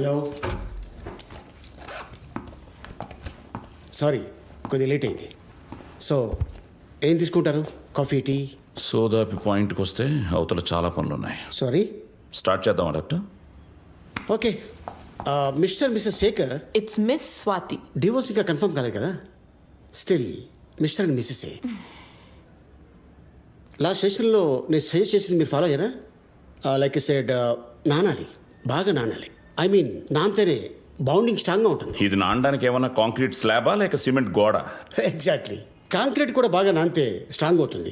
Hello, sorry కొద్దిగా late అయింది. So ఏం తీసుకుంటారు? Coffee, tea? సోదాపి పాయింట్కి వస్తే అవతల చాలా పనులు ఉన్నాయి. సారీ, స్టార్ట్ చేద్దామా doctor? Okay. Mister missus Shekhar, it's miss Swathi. Divorce ఇంకా కన్ఫర్మ్ కాలేదు కదా? స్టిల్ మిస్టర్ అండ్ మిస్సెస్ ఏ. లాస్ట్ సెషన్లో నేను సజెస్ట్ చేసింది మీరు ఫాలో అయ్యారా? లైక్ ఎ సెడ్, నానాలి, బాగా నానాలి. ఐ మీన్ నానితేనే బౌండింగ్ స్ట్రాంగ్గా ఉంటుంది. ఇది నానడానికి ఏమన్నా కాంక్రీట్ స్లాబా లేక సిమెంట్ గోడ? ఎగ్జాక్ట్లీ. కాంక్రీట్ కూడా బాగా నానితే స్ట్రాంగ్ అవుతుంది.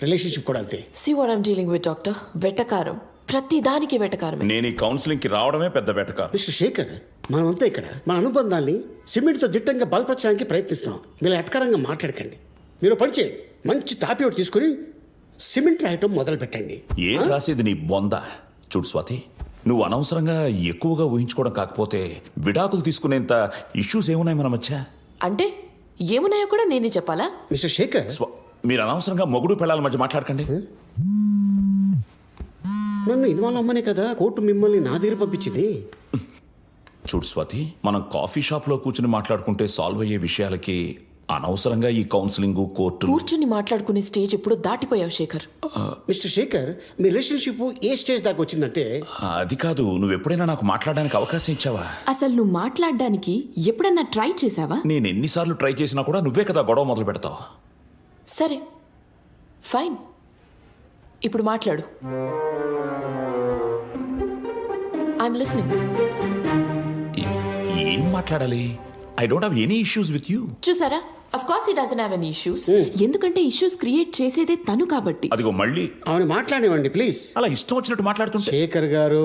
రిలేషన్షిప్ కూడా అంతే. See what I'm dealing with doctor. వెటకారం, ప్రతి దానికి వెటకారం. నేను ఈ కౌన్సిలింగ్కి రావడమే పెద్ద వెటకారం. మిస్టర్ శేఖర్, మనమంతా ఇక్కడ మన అనుబంధాన్ని సిమెంట్తో దిట్టంగా బలపరచడానికి ప్రయత్నిస్తున్నాం. మీరు ఎటకారంగా మాట్లాడకండి. మీరు పని చేయండి, మంచి తాపి ఒకటి తీసుకుని సిమెంట్ రాయటం మొదలు పెట్టండి. ఏం రాసేది నీ బొంద? చూడు స్వాతి, నువ్వు అనవసరంగా ఎక్కువగా ఊహించుకోవడం కాకపోతే విడాకులు తీసుకునేంత ఇష్యూస్ ఏమున్నాయి మన మధ్య? అంటే ఏమున్నాయో కూడా నేనే చెప్పాలా? మిస్టర్ శేఖర్, మీరు అనవసరంగా మొగుడు పిల్లల మధ్య మాట్లాడకండి. నన్ను ఇన్వాల్వ్ అమ్మనే కదా కోర్టు మిమ్మల్ని నా దగ్గర పంపించింది. చూడు స్వాతి, మనం కాఫీ షాప్లో కూర్చుని మాట్లాడుకుంటే సాల్వ్ అయ్యే విషయాలకి అనవసరంగా ఈ కౌన్సిలింగ్, కోర్టు. కూర్చుని మాట్లాడుకునే స్టేజ్ ఎప్పుడు దాటిపోయావు శేఖర్. మిస్టర్ శేఖర్, మీ రిలేషన్షిప్ ఏ స్టేజ్ దాకా వచ్చిందంటే? అది కాదు, నువ్వు ఎప్పుడైనా నాకు మాట్లాడడానికి అవకాశం ఇచ్చావా? అసలు నువ్వు మాట్లాడడానికి ఎప్పుడన్నా ట్రై చేసావా? నేను ఎన్నిసార్లు ట్రై చేసినా కూడా నువ్వే కదా గొడవ మొదలు పెడతావు. సరే ఫైన్, ఇప్పుడు మాట్లాడు. I'm listening. ఏం మాట్లాడాలి? I don't have any issues with you. చూసారా, of course he doesn't have any issues. ఎందుకంటే ఇష్యూస్ క్రియేట్ చేసేదే తను కాబట్టి. అదిగో మళ్ళీ అవును, మాట్లాడివ్వండి ప్లీజ్. అలా ఇష్టం వచ్చినట్టు మాట్లాడుతుంటే. శేఖర్ గారు,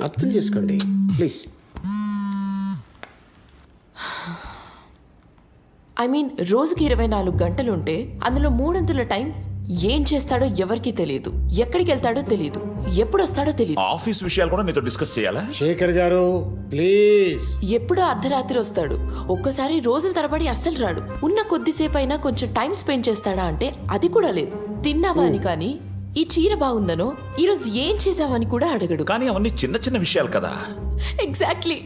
అర్థం చేసుకోండి ప్లీజ్. ఐ మీన్ రోజుకి 24 గంటలుంటే అందులో 3 టైం ఏం చేస్తాడో ఎవరికీ తెలియదు, ఎక్కడికి వెళ్తాడో తెలియదు, ఎప్పుడు వస్తాడో తెలియదు. ఆఫీస్ విషయాలు కూడా నీతో డిస్కస్ చేయాలా? శేఖర్ గారు ప్లీజ్. ఎప్పుడో అర్ధరాత్రి వస్తాడు, ఒక్కసారి రోజుల తరబడి అస్సలు రాడు. ఉన్న కొద్దిసేపు అయినా కొంచెం టైం స్పెండ్ చేస్తాడా అంటే అది కూడా లేదు. తిన్నావా అని కానీ, ఈ చీర బాగుందనో, ఈరోజు ఏం చేసావని కూడా అడగడు. కానీ అవన్నీ చిన్న చిన్న విషయాలు కదా. ఎగ్జాక్ట్లీ.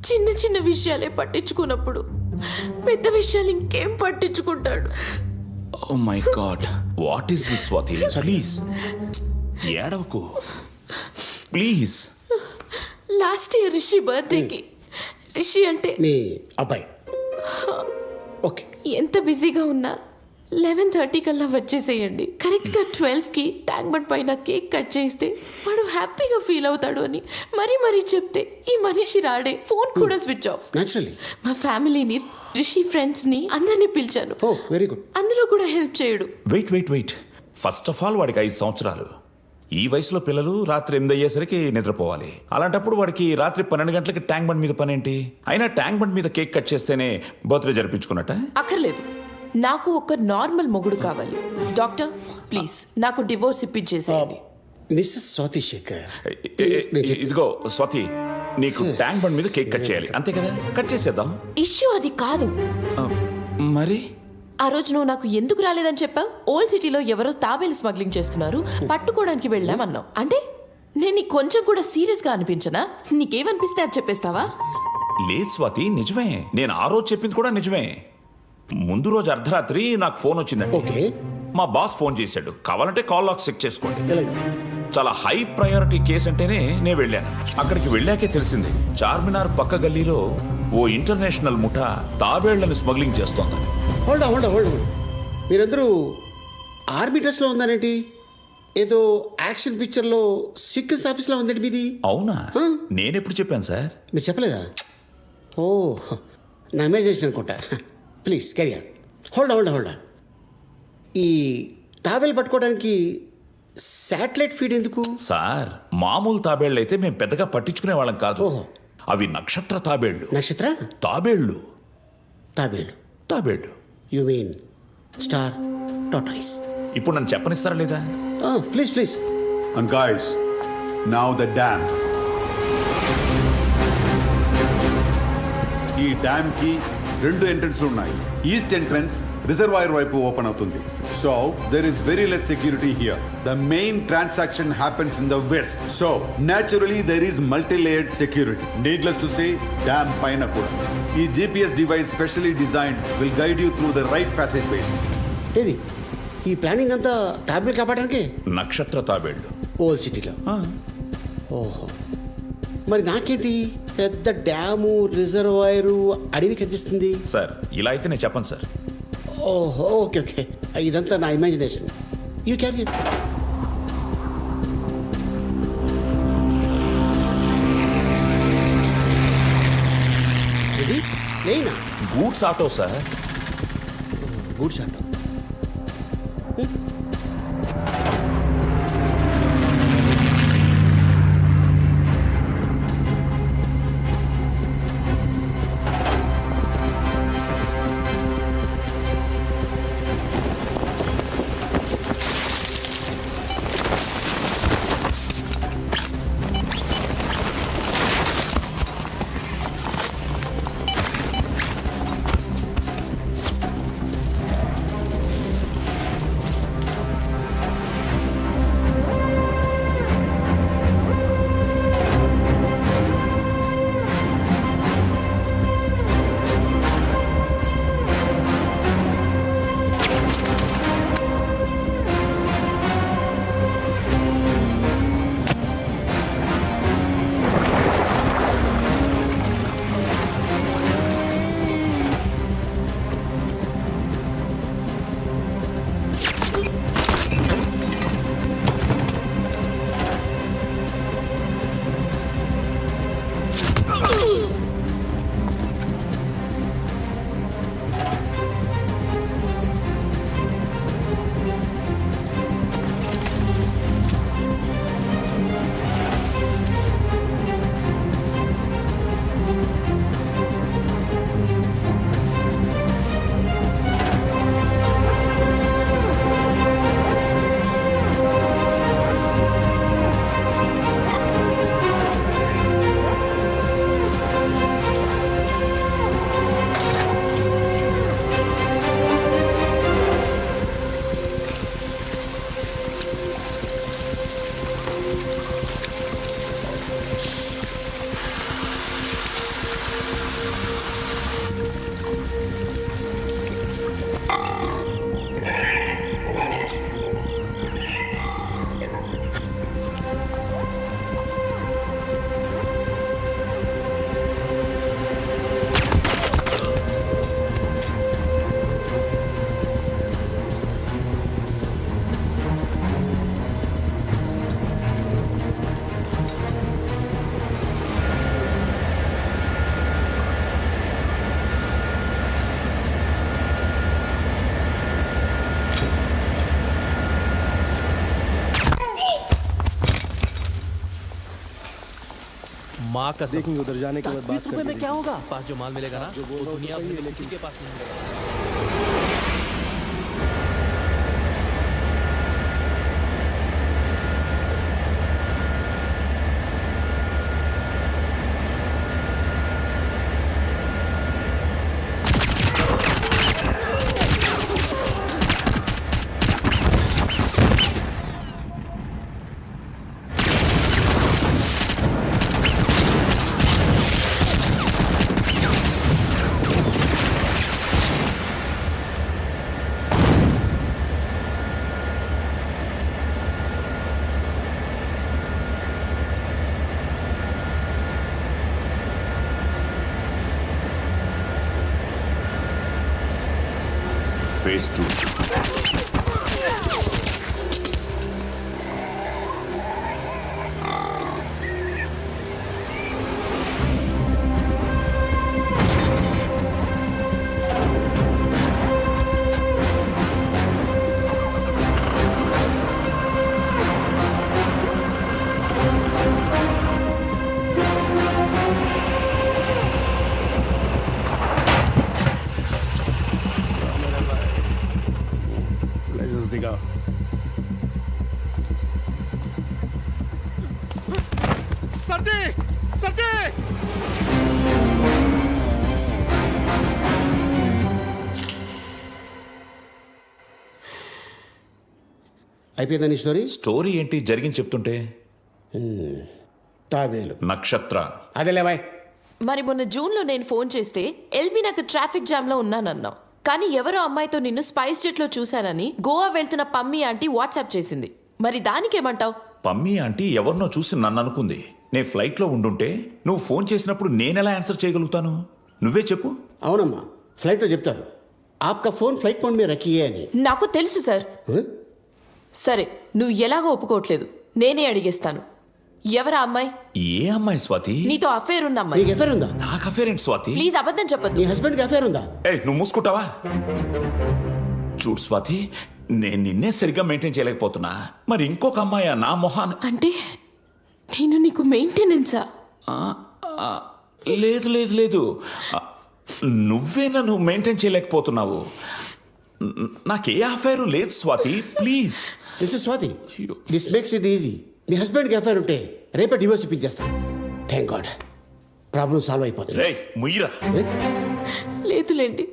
చిన్న చిన్న విషయాలే పట్టించుకున్నప్పుడు పెద్ద విషయాలు ఇంకేం పట్టించుకుంటాడు? Oh my God, what is this Swathi? Please ఏడవకు ప్లీజ్. లాస్ట్ ఇయర్ రిషి బర్త్డేకి, రిషి అంటే మీ అబ్బాయి, ఓకే, ఎంత బిజీగా ఉన్నా 11:30 కల్లా వచ్చేసేయండి. కరెక్ట్గా 12కి ట్యాంక్ బండ్ పైన కేక్ కట్ చేస్తే వాడు హ్యాపీగా ఫీల్ అవుతాడు అని మరీ చెప్తే ఈ మనిషి రాడే. ఫోన్ కూడా స్విచ్ ఆఫ్. న్యాచురల్లీ. మా ఫ్యామిలీని, రిషి ఫ్రెండ్స్ని అందరినీ పిలిచాను. ఓ వెరీ గుడ్. అందులో కూడా హెల్ప్ చేయడు. వెయిట్. ఫస్ట్ ఆఫ్ ఆల్ వాడికి 5 సంవత్సరాలు. ఈ వయసులో పిల్లలు రాత్రి 8 అయ్యేసరికి నిద్రపోవాలి. అలాంటప్పుడు వాడికి రాత్రి 12 గంటలకి ట్యాంక్ బండ్ మీద పనేంటి? అయినా ట్యాంక్ బండ్ మీద కేక్ కట్ చేస్తేనే బర్త్డే జరిపించుకున్నట్ట? అక్కర్లేదు, నాకు ఒక నార్మల్ మొగుడు కావాలి. డాక్టర్ ప్లీజ్ నాకు డివోర్స్ ఇప్పించేసేయండి. మిస్సెస్ స్వాతి శేఖర్, ఇదిగో స్వాతి, నీకు ట్యాంక్ బండ్ మీద కేక్ కట్ చేయాలి అంతే కదా? కట్ చేసేద్దాం. ఇష్యూ అది కాదు. మరి ఆ రోజు నువ్వు నాకు ఎందుకు రాలేదని చెప్పావు? ఓల్డ్ సిటీలో ఎవరో తాబేలు స్మగ్లింగ్ చేస్తున్నారు, పట్టుకోవడానికి వెళ్ళామన్నావు. అంటే నేను నీకు కొంచెం కూడా సీరియస్గా అనిపించనా? నీకేమనిపిస్తే అది చెప్పేస్తావా? లేదు స్వాతి, నిజమే. నేను ఆ రోజు చెప్పింది కూడా నిజమే. ముందు రోజు అర్ధరాత్రి నాకు ఫోన్ వచ్చిందండి. ఓకే. మా బాస్ ఫోన్ చేశాడు. కావాలంటే కాల్ లాక్ చెక్ చేసుకోండి. ఎలాగ? చాలా హై ప్రయారిటీ కేసు అంటేనే నేను వెళ్ళాను. అక్కడికి వెళ్ళాకే తెలిసింది, చార్మినార్ పక్క గల్లీలో ఓ ఇంటర్నేషనల్ ముఠా తాబేళ్లను స్మగ్లింగ్ చేస్తోంది. హోల్డ్. మీరందరూ ఆర్మీ డ్రెస్లో ఉందానేంటి? ఏదో యాక్షన్ పిక్చర్లో సీక్రెట్స్ ఆఫీస్లో ఉందండి మీది. అవునా? నేనెప్పుడు చెప్పాను సార్? మీరు చెప్పలేదా? ఓ, నా ఇమాజినేషన్ అనుకుంటా. Please carry on. హోల్డ్. ఈ తాబేలు పట్టుకోవడానికి శాటిలైట్ ఫీడ్ ఎందుకు? సార్, మామూలు తాబేళ్ళు అయితే మేము పెద్దగా పట్టించుకునే వాళ్ళం కాదు. ఓహో. అవి నక్షత్ర తాబేళ్లు. నక్షత్ర తాబేళ్లు. తాబేలు. You mean star tortoise. ఇప్పుడు నన్ను చెప్పనిస్తారా లేదా? Please. And guys, now the dam. ఈ డ్యామ్ కి 2 ఎంట్రన్స్లు ఉన్నాయి. ఈస్ట్ ఎంట్రన్స్ రిజర్వాయర్ వైపు ఓపెన్ అవుతుంది. So there is very less security here. The main transaction happens in the west. So naturally there is multi-layered security. Needless to say, dam paina kuda. Ee GPS device specially designed will guide you through the right passageways. ఏది ఈ planning అంతా tablet కాపాడడానికి నక్షత్ర తాబేళ్లు. Old సిటీలో. ఓహో, మరి నాకేంటి పెద్ద డ్యాము, రిజర్వాయరు, అడవి కనిపిస్తుంది. సార్ ఇలా అయితే నేను చెప్పను సార్. ఓహో, ఓకే ఓకే, ఇదంతా నా ఇమాజినేషన్. యూ క్యాన్ ఇది లేనా goods auto sir. Goods auto. माँ का देखेंगे उधर जाने के बाद बात 20 रुपए में करेंगे। क्या होगा? पास जो माल मिलेगा ना जो बोल वो रहा हूँ दुनिया तो सही है, भर में लेकिन- किसी के पास नहीं मिलेगा। Phase 2. అయిపోయిందా నీ స్టోరీ? స్టోరీ ఏంటి జరిగింది చెప్తుంటే? తాబేలు నక్షత్ర. అదేలే బాయ్. మరి మొన్న జూన్లో నేను ఫోన్ చేస్తే ఎల్బీ నాకు ట్రాఫిక్ జామ్లో ఉన్నానన్నావు. కానీ ఎవరో అమ్మాయితో నిన్ను స్పైస్ జెట్లో చూశానని గోవా వెళ్తున్న పమ్మి ఆంటీ వాట్సాప్ చేసింది. మరి దానికేమంటావు? పమ్మి ఆంటీ ఎవరినో చూసి నన్ను అనుకుంది. నేను ఫ్లైట్లో ఉండుంటే నువ్వు ఫోన్ చేసినప్పుడు నేనెలా ఆన్సర్ చేయగలుగుతాను? నువ్వే చెప్పు. అవునమ్మా, ఫ్లైట్లో చెప్తారు ఆప్కా ఫోన్ ఫ్లైట్ మోడ్ మీద రఖియే అని. నాకు తెలుసు సార్. సరే, నువ్వు ఎలాగో ఒప్పుకోవట్లేదు, నేనే అడిగేస్తాను. ఎవరా అమ్మాయి? ఏ అమ్మాయి స్వాతి? నీతో అఫేర్ ఉన్న అమ్మాయి. నీకు అఫేర్ ఉందా? నాకు అఫేర్ ఏంటి స్వాతి? ప్లీజ్ అబద్ధం చెప్పొద్దు. నీ హస్బెండ్కి అఫేర్ ఉందా? నువ్వు మూసుకుంటావా? చూడు స్వాతి, నేను నిన్నే సరిగ్గా మెయింటైన్ చేయలేకపోతున్నా, మరి ఇంకొక అమ్మాయి నా మొహాన్. అంటే నేను నీకు మెయింటెనెన్సా? లేదు లేదు లేదు, నువ్వే నన్ను మెయింటైన్ చేయలేకపోతున్నావు. నాకే అఫైరు లేదు స్వాతి, ప్లీజ్. మిస్టర్ స్వాతి, అయ్యో. This makes it easy. నీ హస్బెండ్కి అఫైర్ ఉంటే రేపే డివోర్స్ ఇప్పించేస్తాను. థ్యాంక్ గాడ్, ప్రాబ్లం సాల్వ్ అయిపోతుంది. రే ముయ్యిరా. లేదులేండి,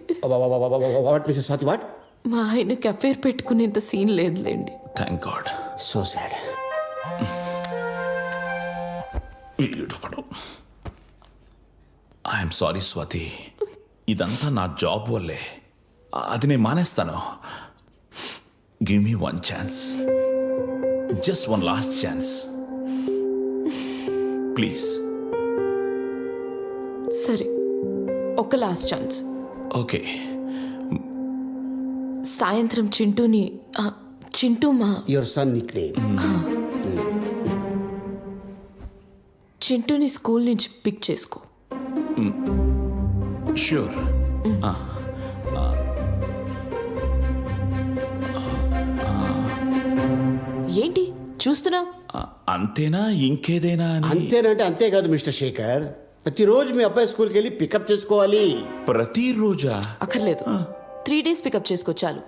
వాట్ మిస్టర్ స్వాతి, వాట్? మా ఆయనకి అఫేర్ పెట్టుకునేంత సీన్ లేదులేండి. Thank God. So sad. I'm sorry Swathi, ఇదంతా నా జాబ్ వల్లే. అది నేను మానేస్తాను. Give me one chance, just one last chance please. సరే, ఒక లాస్ట్ ఛాన్స్. ఓకే. సాయంత్రం చింటూ మా యువర్ సన్ నిక్ నేమ్. చింటూని స్కూల్ నుంచి పిక్ చేసుకో. ష్యూర్. ఏంటి చూస్తున్నావు? అంతేనా ఇంకేదైనా అని? అంతేనంటే అంతే కాదు మిస్టర్ శేఖర్, ప్రతిరోజు మీ అబ్బాయి స్కూల్కి వెళ్ళి పికప్ చేసుకోవాలి. ప్రతిరోజా? అక్కర్లేదు, 3 days పికప్ చేసుకో చాలు.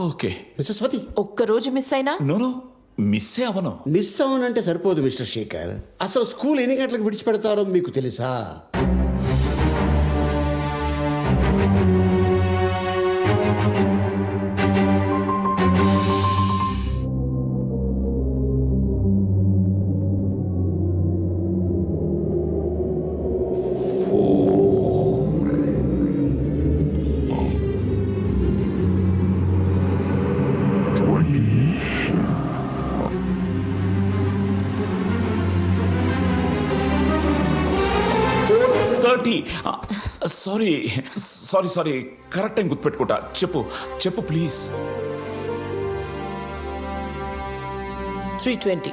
ఓకే. మిస్టర్ స్వాతి, ఒక్కరోజు మిస్ అయినా నో మిస్సే అవను. మిస్ అవునంటే సరిపోదు మిస్టర్ శేఖర్. అసలు స్కూల్ ఎన్ని గంటలకు విడిచిపెడతారో మీకు తెలుసా? సారీ కరెక్ట్ టైం గుర్తుపెట్టుకుంటా. చెప్పు ప్లీజ్. 3:20.